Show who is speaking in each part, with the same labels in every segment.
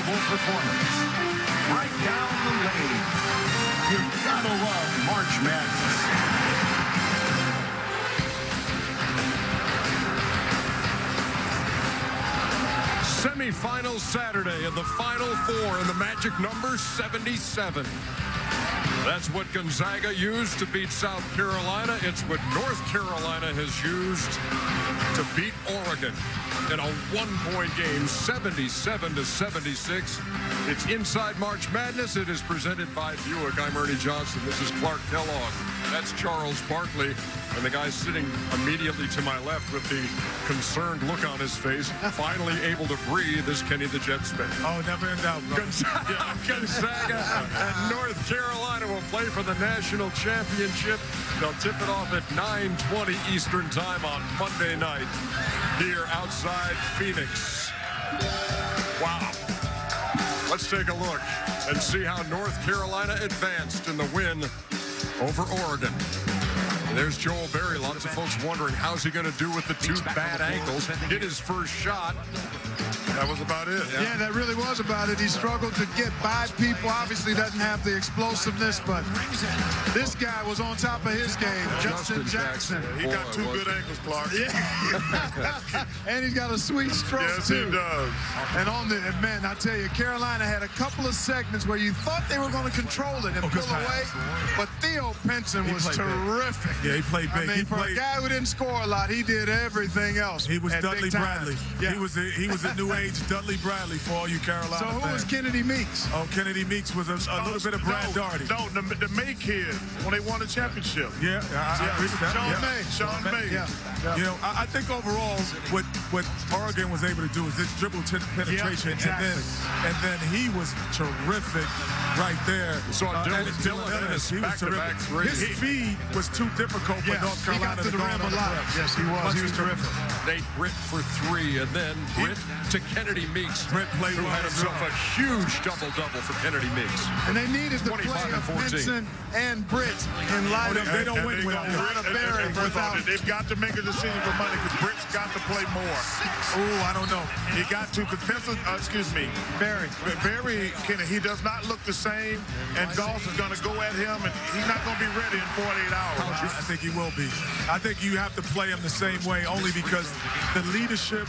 Speaker 1: unforgettable performance. Right down the lane. You've gotta love March Madness.
Speaker 2: Semi-final Saturday and the Final Four, and the magic number 77. That's what Gonzaga used to beat South Carolina. It's what North Carolina has used to beat Oregon in a one-point game, 77-76. It's Inside March Madness. It is presented by Buick. I'm Ernie Johnson. This is Clark Kellogg. That's Charles Barkley. And the guy sitting immediately to my left with the concerned look on his face, finally able to breathe, is Kenny the Jet Smith.
Speaker 3: Oh, never in doubt, bro.
Speaker 2: Gonzaga and North Carolina will play for the national championship. They'll tip it off at 9:20 Eastern time on Monday night here outside Phoenix. Wow. Let's take a look and see how North Carolina advanced in the win over Oregon. And there's Joel Berry. Lots of folks wondering, how's he going to do with the two bad ankles? Hit his first shot. That was about it.
Speaker 3: Yeah, that really was about it. He struggled to get by people. Obviously doesn't have the explosiveness, but this guy was on top of his game. Justin Jackson.
Speaker 4: He got two good ankles, Clark.
Speaker 3: Yeah. And he's got a sweet stroke,
Speaker 4: yes,
Speaker 3: too.
Speaker 4: He does.
Speaker 3: And man, I tell you, Carolina had a couple of segments where you thought they were going to control it and pull away, but Theo Pinson was terrific.
Speaker 5: Yeah, he played big.
Speaker 3: I mean, for a guy who didn't score a lot, he did everything else.
Speaker 5: He was Dudley Bradley.
Speaker 3: Yeah.
Speaker 5: He was a new age Dudley Bradley for all you Carolina
Speaker 3: So who
Speaker 5: fans.
Speaker 3: was Kennedy Meeks?
Speaker 5: Oh, Kennedy Meeks was a little bit of Brad Daugherty.
Speaker 4: No, the May kid when they won the championship.
Speaker 5: Yeah, I agree with that.
Speaker 4: Sean May.
Speaker 3: Yeah.
Speaker 5: You know, I think overall what Oregon was able to do is this dribble penetration, and then he was terrific right there.
Speaker 2: So Dylan Ennis,
Speaker 5: he was
Speaker 2: back-to-back
Speaker 5: terrific.
Speaker 2: threes.
Speaker 5: His speed was too difficult for North Carolina
Speaker 3: he got to the rim a lot. Yes, he was. He was terrific.
Speaker 2: Nate Britt for three, and then Britt to Kennedy Meeks,
Speaker 5: Britt played
Speaker 2: who had himself a huge double-double for Kennedy Meeks.
Speaker 3: And they needed the
Speaker 2: 25
Speaker 3: play
Speaker 2: and
Speaker 3: of
Speaker 2: 14.
Speaker 3: Pinson and Britt in light of
Speaker 5: they don't win without
Speaker 3: Berry.
Speaker 4: They've got to make a decision for money because Britt's got to play more.
Speaker 5: Oh, I don't know.
Speaker 4: He got to, because Pinson,
Speaker 3: Berry.
Speaker 4: He does not look the same, and Goss is going to go at him, and he's not going to be ready in 48 hours.
Speaker 5: I think he will be. I think you have to play him the same way only because the leadership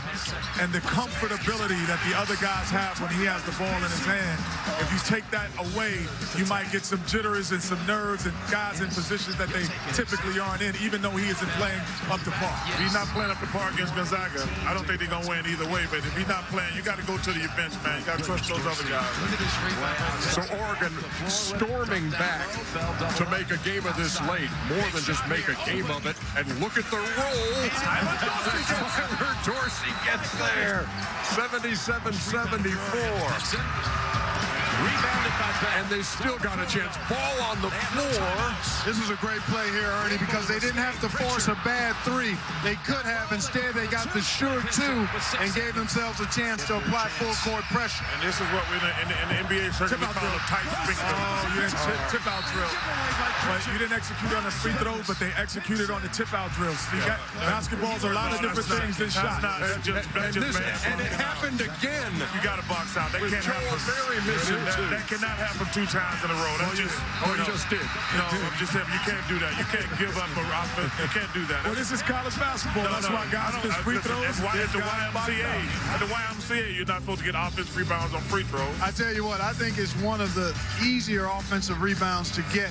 Speaker 5: and the comfortability that the other guys have when he has the ball in his hand, if you take that away, you might get some jitters and some nerves and guys in positions that they typically aren't in, even though he isn't playing up to par.
Speaker 4: If he's not playing up to par against Gonzaga, I don't think they're going to win either way, but if he's not playing, you got to go to the bench, man. You got to trust those other guys.
Speaker 2: So Oregon storming back to make a game of this late, more than just make a game of it, and look at the roll. Tyler Dorsey gets there, 77-74.
Speaker 1: Rebounded by Beck.
Speaker 2: And they still got a chance. Ball on the floor.
Speaker 3: This was a great play here, Ernie, because they didn't have to force a bad three. They could have. Instead, they got the sure two and gave themselves a chance to apply full-court pressure.
Speaker 4: And this is what we in the NBA circuit we call a tight spin.
Speaker 5: Tip-out drill. But you didn't execute on the free throws, but they executed on the tip-out drills. You got basketball's a lot of different things than shots.
Speaker 2: And it happened again.
Speaker 4: You got to box out. That
Speaker 2: With
Speaker 4: can't
Speaker 2: Joel
Speaker 4: happen.
Speaker 2: Berry missing two.
Speaker 4: That cannot happen 2 times in a row. That's
Speaker 2: He just did.
Speaker 4: No, I'm just saying you can't do that. You can't give up a offense. You can't do that.
Speaker 5: Well, this is college basketball. That's why guys miss free throws.
Speaker 4: That's why at the YMCA. At the YMCA, you're not supposed to get offensive rebounds on free throws.
Speaker 3: I tell you what, I think it's one of the easier offensive rebounds to get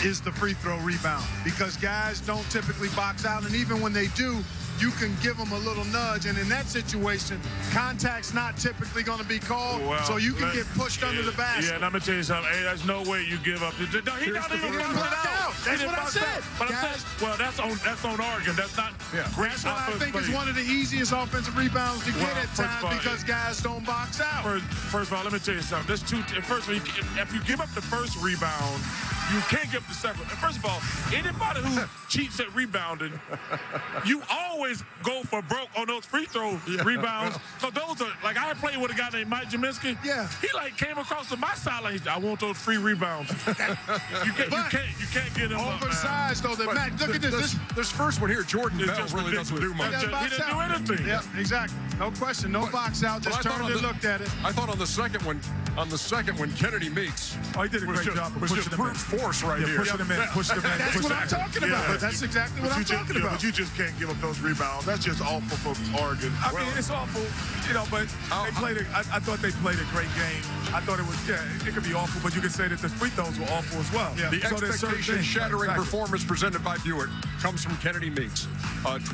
Speaker 3: is the free throw rebound, because guys don't typically box out, and even when they do, you can give them a little nudge, and in that situation, contact's not typically going to be called, so you can get pushed under the basket.
Speaker 4: Yeah, and I'm going to tell you something. Hey, there's no way you give up. He didn't put it out.
Speaker 3: That's what I said.
Speaker 4: But I'm saying, well, that's on Oregon. That's not great.
Speaker 3: That's what I think is one of the easiest offensive rebounds to get at times, because guys don't box out.
Speaker 4: First of all, let me tell you something. First of all, if you give up the first rebound, you can't give up the second. And first of all, anybody who cheats at rebounding, you all always go for broke on those free throw rebounds. So those are, like, I played with a guy named Mike Jaminski.
Speaker 3: Yeah.
Speaker 4: He, like, came across to my sideline. He said, I want those free rebounds. You can't get him
Speaker 3: oversized, though. Matt, look at this.
Speaker 2: This first one here, Jordan Bell really doesn't do much.
Speaker 4: He didn't do anything.
Speaker 3: Yeah, exactly. No question. No box out. Just turned and looked at it.
Speaker 2: I thought on the second one, Kennedy Meeks.
Speaker 5: Oh, he did a great job.
Speaker 2: Was just brute force right here.
Speaker 5: Pushing him in.
Speaker 3: That's what I'm talking about. That's exactly what I'm talking about.
Speaker 4: But you just can't give up those rebounds. That's just awful for Oregon.
Speaker 5: I mean, it's awful, you know, but they played it. I thought they played a great game. I thought it was, it could be awful, but you could say that the free throws were awful as well.
Speaker 2: Yeah. The expectation-shattering performance presented by Buick comes from Kennedy Meeks.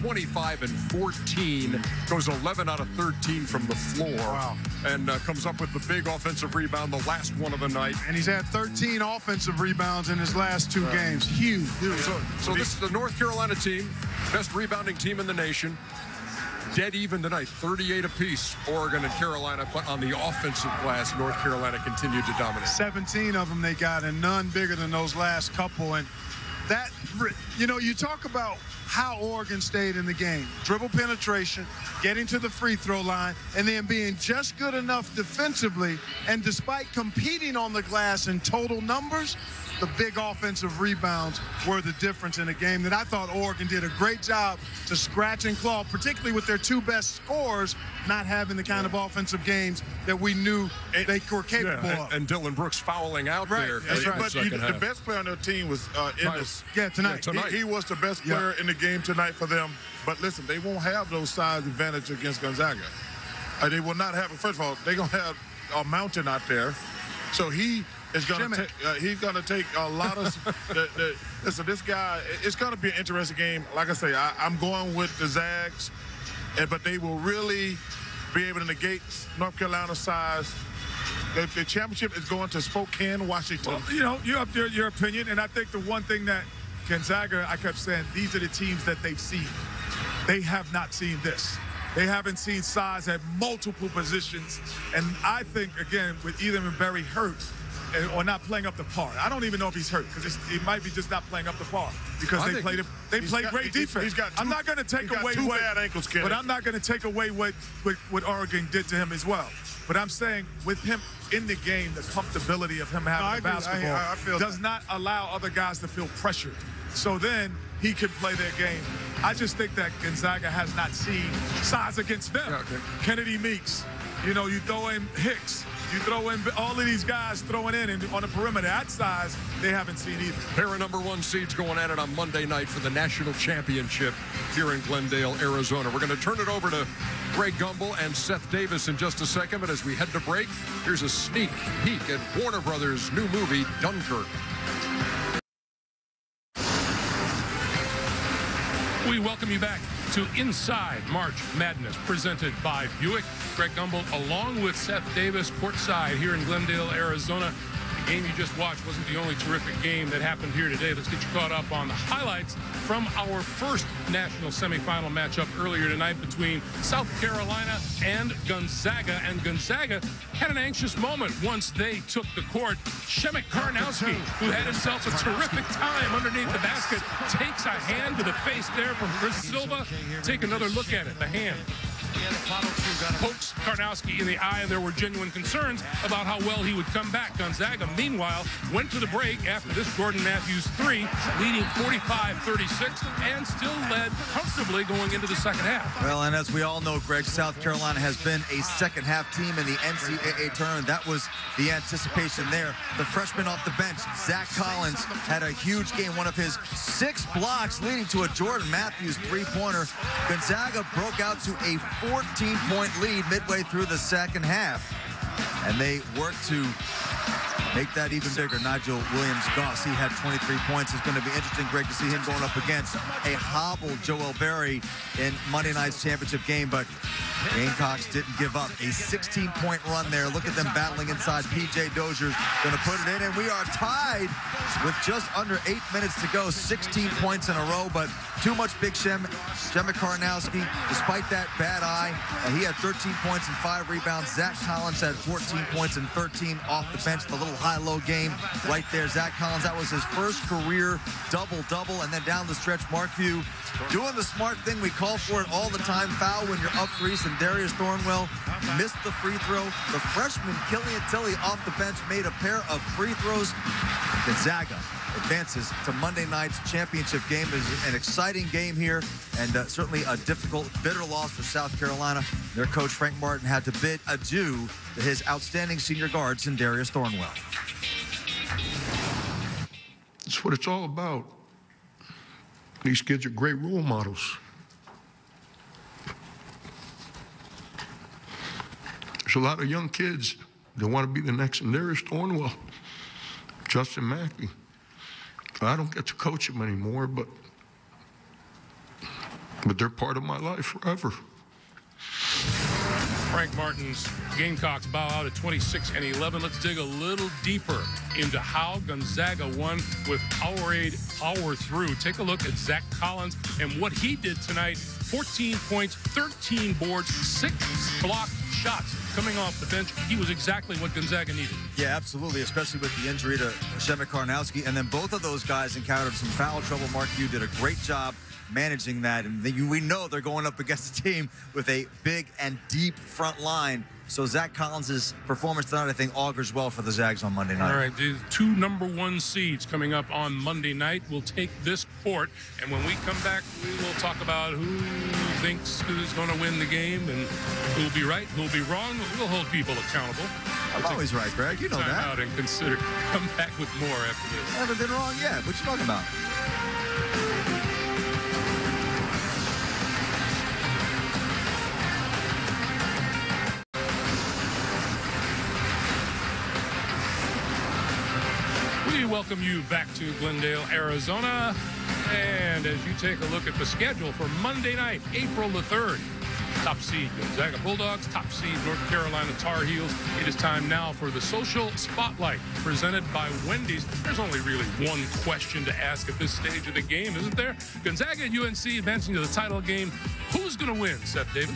Speaker 2: 25 and 14, goes 11 out of 13 from the floor.
Speaker 3: Wow.
Speaker 2: And comes up with the big offensive rebound, the last one of the night.
Speaker 3: And he's had 13 offensive rebounds in his last 2 games. Huge.
Speaker 2: So this is the North Carolina team, best rebounding team in the nation. Dead even tonight, 38 apiece, Oregon and Carolina. But on the offensive glass, North Carolina continued to dominate.
Speaker 3: 17 of them they got, and none bigger than those last couple. And that, you know, you talk about how Oregon stayed in the game. Dribble penetration, getting to the free throw line, and then being just good enough defensively. And despite competing on the glass in total numbers, the big offensive rebounds were the difference in the game that I thought Oregon did a great job to scratch and claw, particularly with their 2 best scorers not having the kind of offensive games that we knew they were capable of.
Speaker 2: And Dylan Brooks fouling out there.
Speaker 3: That's right.
Speaker 4: But the best player on their team was
Speaker 3: tonight.
Speaker 4: He was the best player in the game tonight for them. But listen, they won't have those size advantage against Gonzaga. They will not have it. First of all, they're going to have a mountain out there. So he is going to he's going to take a lot of listen, this guy, it's going to be an interesting game. Like I say, I'm going with the Zags, but they will really be able to negate North Carolina's size. The championship is going to Spokane, Washington.
Speaker 5: Well, you know, you have your opinion, and I think the one thing that Gonzaga, I kept saying, these are the teams that they've seen. They have not seen this. They haven't seen size at multiple positions. And I think, again, with either Barry hurt or not playing up the par. I don't even know if he's hurt because he might be just not playing up the par because they played great defense. I'm not going to take away
Speaker 4: bad ankles,
Speaker 5: but I'm not going to take away what Oregon did to him as well. But I'm saying with him in the game, the comfortability of him having the basketball does not allow other guys to feel pressured. So then he can play their game. I just think that Gonzaga has not seen size against them.
Speaker 2: Yeah, okay.
Speaker 5: Kennedy Meeks, you know, you throw in Hicks, you throw in all of these guys throwing in and on the perimeter. That size, they haven't seen either.
Speaker 2: Pair of #1 seeds going at it on Monday night for the national championship here in Glendale, Arizona. We're going to turn it over to Greg Gumbel and Seth Davis in just a second. But as we head to break, here's a sneak peek at Warner Brothers' new movie, Dunkirk.
Speaker 6: We welcome you back to Inside March Madness, presented by Buick. Greg Gumbel, along with Seth Davis, courtside here in Glendale, Arizona. The game you just watched wasn't the only terrific game that happened here today. Let's get you caught up on the highlights from our first national semifinal matchup earlier tonight between South Carolina and Gonzaga. And Gonzaga had an anxious moment once they took the court. Shemek Karnowski, who had himself a terrific time underneath the basket, takes a hand to the face there from Chris Silva. Take another look at it, the hand. Pokes Karnowski in the eye, and there were genuine concerns about how well he would come back. Gonzaga, meanwhile, went to the break after this Jordan Matthews 3, leading 45-36, and still led comfortably going into the second half.
Speaker 7: Well, and as we all know, Greg, South Carolina has been a second-half team in the NCAA tournament. That was the anticipation there. The freshman off the bench, Zach Collins, had a huge game, one of his 6 blocks, leading to a Jordan Matthews three-pointer. Gonzaga broke out to a 14-point lead midway through the second half, and they worked to make that even bigger. Nigel Williams-Goss, he had 23 points. It's going to be interesting, Greg, to see him going up against a hobbled Joel Berry in Monday night's championship game, but Gamecocks didn't give up. A 16-point run there. Look at them battling inside. P.J. Dozier's going to put it in, and we are tied with just under 8 minutes to go. 16 points in a row, but too much big Shemek Karnowski. Despite that bad eye, he had 13 points and 5 rebounds. Zach Collins had 14 points and 13 off the bench. bench, the little high-low game right there. Zach Collins, that was his first career double-double. And then down the stretch, Mark Few doing the smart thing. We call for it all the time. Foul when you're up 3, and Darius Thornwell missed the free throw. The freshman, Killian Tilly, off the bench, made a pair of free throws. Gonzaga advances to Monday night's championship game. It is an exciting game here, and certainly a difficult, bitter loss for South Carolina. Their coach, Frank Martin, had to bid adieu to his outstanding senior guard, Darius Thornwell.
Speaker 8: That's what it's all about. These kids are great role models. There's a lot of young kids that want to be the next Darius Thornwell, Justin Mackey. I don't get to coach them anymore, but they're part of my life forever.
Speaker 6: Frank Martin's Gamecocks bow out at 26-11. Let's dig a little deeper into how Gonzaga won with Powerade power through. Take a look at Zach Collins and what he did tonight. 14 points, 13 boards, 6 blocked shots coming off the bench. He was exactly what Gonzaga needed. Yeah, absolutely, especially with the injury to Przemek Karnowski. And then both of those guys encountered some foul trouble. Mark Few did a great job managing that. And we know they're going up against a team with a big and deep front line. So Zach Collins' performance tonight, I think, augurs well for the Zags on Monday night. All right, the 2 #1 seeds coming up on Monday night will take this court. And when we come back, we will talk about who thinks who's going to win the game and who will be right, who will be wrong. We'll hold people accountable.
Speaker 7: I'm always right, Greg. You know that.
Speaker 6: Time out and consider. Come back with more after this.
Speaker 7: I haven't been wrong yet. What you talking about?
Speaker 6: We welcome you back to Glendale, Arizona. And as you take a look at the schedule for Monday night, April the 3rd, top seed Gonzaga Bulldogs, top seed North Carolina Tar Heels. It is time now for the Social Spotlight presented by Wendy's. There's only really one question to ask at this stage of the game, isn't there? Gonzaga and UNC advancing to the title game. Who's going to win, Seth Davis?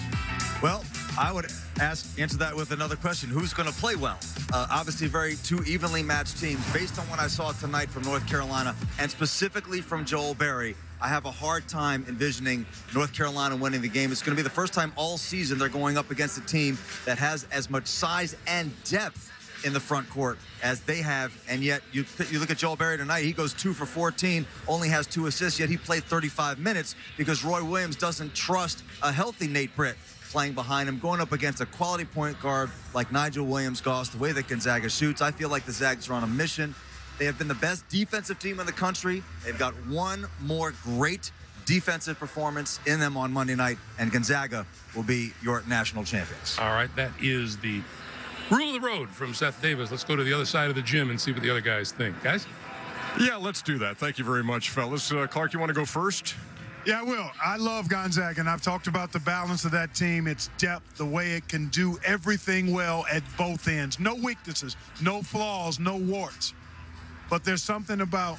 Speaker 7: Well, I would answer that with another question. Who's going to play well? Obviously, two evenly matched teams. Based on what I saw tonight from North Carolina, and specifically from Joel Berry, I have a hard time envisioning North Carolina winning the game. It's going to be the first time all season they're going up against a team that has as much size and depth in the front court as they have, and yet you look at Joel Berry tonight, he goes 2 for 14, only has 2 assists, yet he played 35 minutes because Roy Williams doesn't trust a healthy Nate Britt playing behind him, going up against a quality point guard like Nigel Williams-Goss, the way that Gonzaga shoots. I feel like the Zags are on a mission. They have been the best defensive team in the country. They've got one more great defensive performance in them on Monday night, and Gonzaga will be your national champions.
Speaker 6: All right, that is the rule of the road from Seth Davis. Let's go to the other side of the gym and see what the other guys think. Guys?
Speaker 2: Yeah, let's do that. Thank you very much, fellas. Clark, you want to go first?
Speaker 3: Yeah, I will. I love Gonzaga, and I've talked about the balance of that team, its depth, the way it can do everything well at both ends. No weaknesses, no flaws, no warts. But there's something about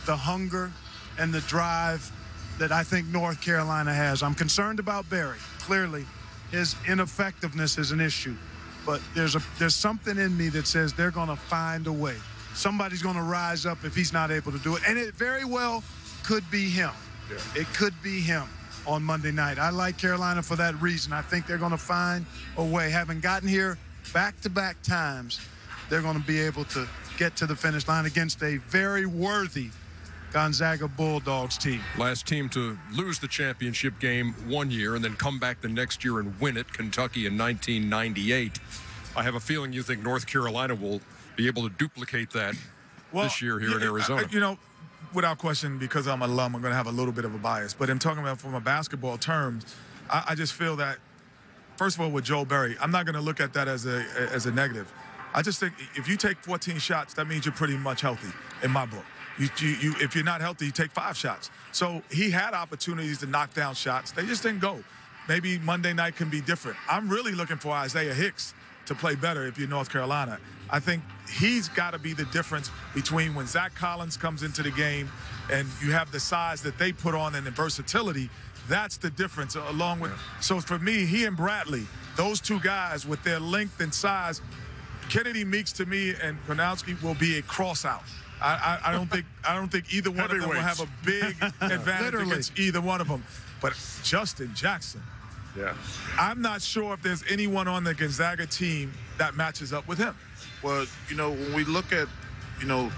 Speaker 3: the hunger and the drive that I think North Carolina has. I'm concerned about Berry. Clearly, his ineffectiveness is an issue. But there's something in me that says they're going to find a way. Somebody's going to rise up if he's not able to do it. And it very well could be him. It could be him on Monday night. I like Carolina for that reason. I think they're going to find a way. Having gotten here back-to-back times, they're going to be able to get to the finish line against a very worthy Gonzaga Bulldogs team.
Speaker 2: Last team to lose the championship game one year and then come back the next year and win it, Kentucky in 1998. I have a feeling you think North Carolina will be able to duplicate that this year here in Arizona.
Speaker 5: You know, without question, because I'm an alum, I'm going to have a little bit of a bias. But in talking about from a basketball terms, I just feel that, first of all, with Joel Berry, I'm not going to look at that as a negative. I just think if you take 14 shots, that means you're pretty much healthy in my book. If you're not healthy, you take 5 shots. So he had opportunities to knock down shots. They just didn't go. Maybe Monday night can be different. I'm really looking for Isaiah Hicks to play better if you're North Carolina. I think he's got to be the difference between when Zach Collins comes into the game and you have the size that they put on and the versatility. That's the difference along with. So for me, he and Bradley, those two guys with their length and size, Kennedy Meeks to me and Gronowski will be a cross-out. I don't think either one of them will have a big advantage against either one of them. But Justin Jackson,
Speaker 2: Yeah.
Speaker 5: I'm not sure if there's anyone on the Gonzaga team that matches up with him.
Speaker 4: Well, you know, when we look at, you know,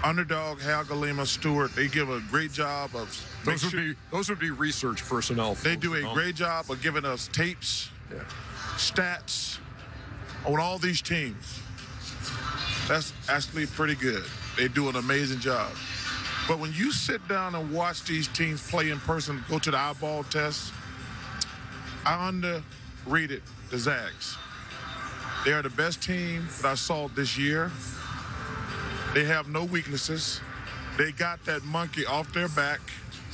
Speaker 4: underdog, Hal Galima, Stewart, they give a great job of.
Speaker 2: Those would be research personnel.
Speaker 4: They do a great job of giving us tapes, stats on all these teams. That's actually pretty good. They do an amazing job. But when you sit down and watch these teams play in person, go to the eyeball test, I underrated the Zags. They are the best team that I saw this year. They have no weaknesses. They got that monkey off their back,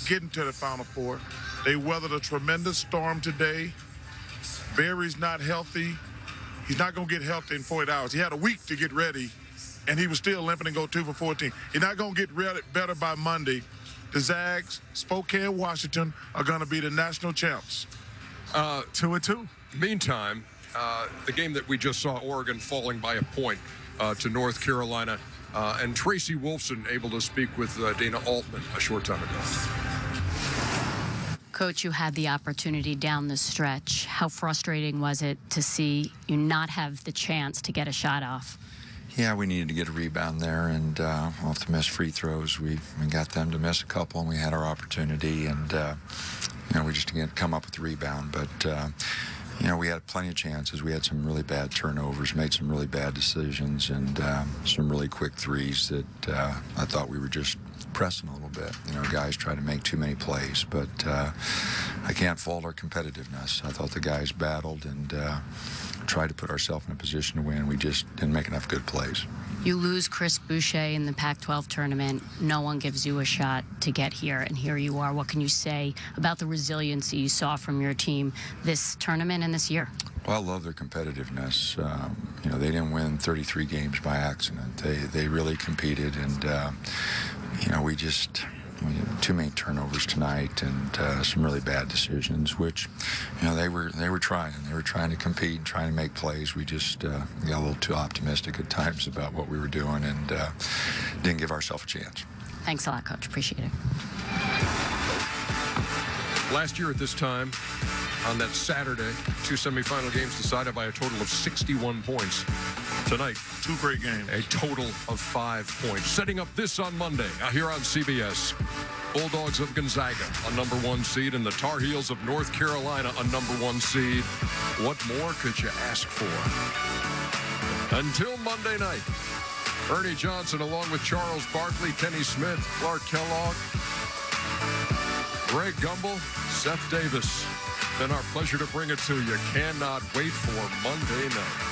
Speaker 4: getting to the Final Four. They weathered a tremendous storm today. Barry's not healthy. He's not going to get healthy in 48 hours. He had a week to get ready, and he was still limping and go 2 for 14. He's not going to get better by Monday. The Zags, Spokane, Washington, are going to be the national champs.
Speaker 5: 2-2.
Speaker 2: Meantime, the game that we just saw, Oregon falling by a point to North Carolina, and Tracy Wolfson able to speak with Dana Altman a short time ago.
Speaker 9: Coach, you had the opportunity down the stretch. How frustrating was it to see you not have the chance to get a shot off?
Speaker 10: Yeah, we needed to get a rebound there, and off the missed free throws, we got them to miss a couple, and we had our opportunity, and you know, we just didn't come up with the rebound. But you know, we had plenty of chances. We had some really bad turnovers, made some really bad decisions, and some really quick threes that I thought we were just pressing a little bit. You know, guys try to make too many plays, but I can't fault our competitiveness. I thought the guys battled and tried to put ourselves in a position to win. We just didn't make enough good plays.
Speaker 9: You lose Chris Boucher in the Pac-12 tournament. No one gives you a shot to get here, and here you are. What can you say about the resiliency you saw from your team this tournament and this year?
Speaker 10: Well, I love their competitiveness. You know, they didn't win 33 games by accident. They really competed, and you know, we had too many turnovers tonight and some really bad decisions, which, you know, they were trying. They were trying to compete and trying to make plays. We just got a little too optimistic at times about what we were doing and didn't give ourselves a chance.
Speaker 9: Thanks a lot, Coach. Appreciate it.
Speaker 2: Last year at this time, on that Saturday, 2 semifinal games decided by a total of 61 points. Tonight,
Speaker 4: 2 great games.
Speaker 2: A total of 5 points. Setting up this on Monday, here on CBS. Bulldogs of Gonzaga, a #1 seed, and the Tar Heels of North Carolina, a #1 seed. What more could you ask for? Until Monday night, Ernie Johnson, along with Charles Barkley, Kenny Smith, Clark Kellogg, Greg Gumbel, Seth Davis. Been our pleasure to bring it to you. Cannot wait for Monday night.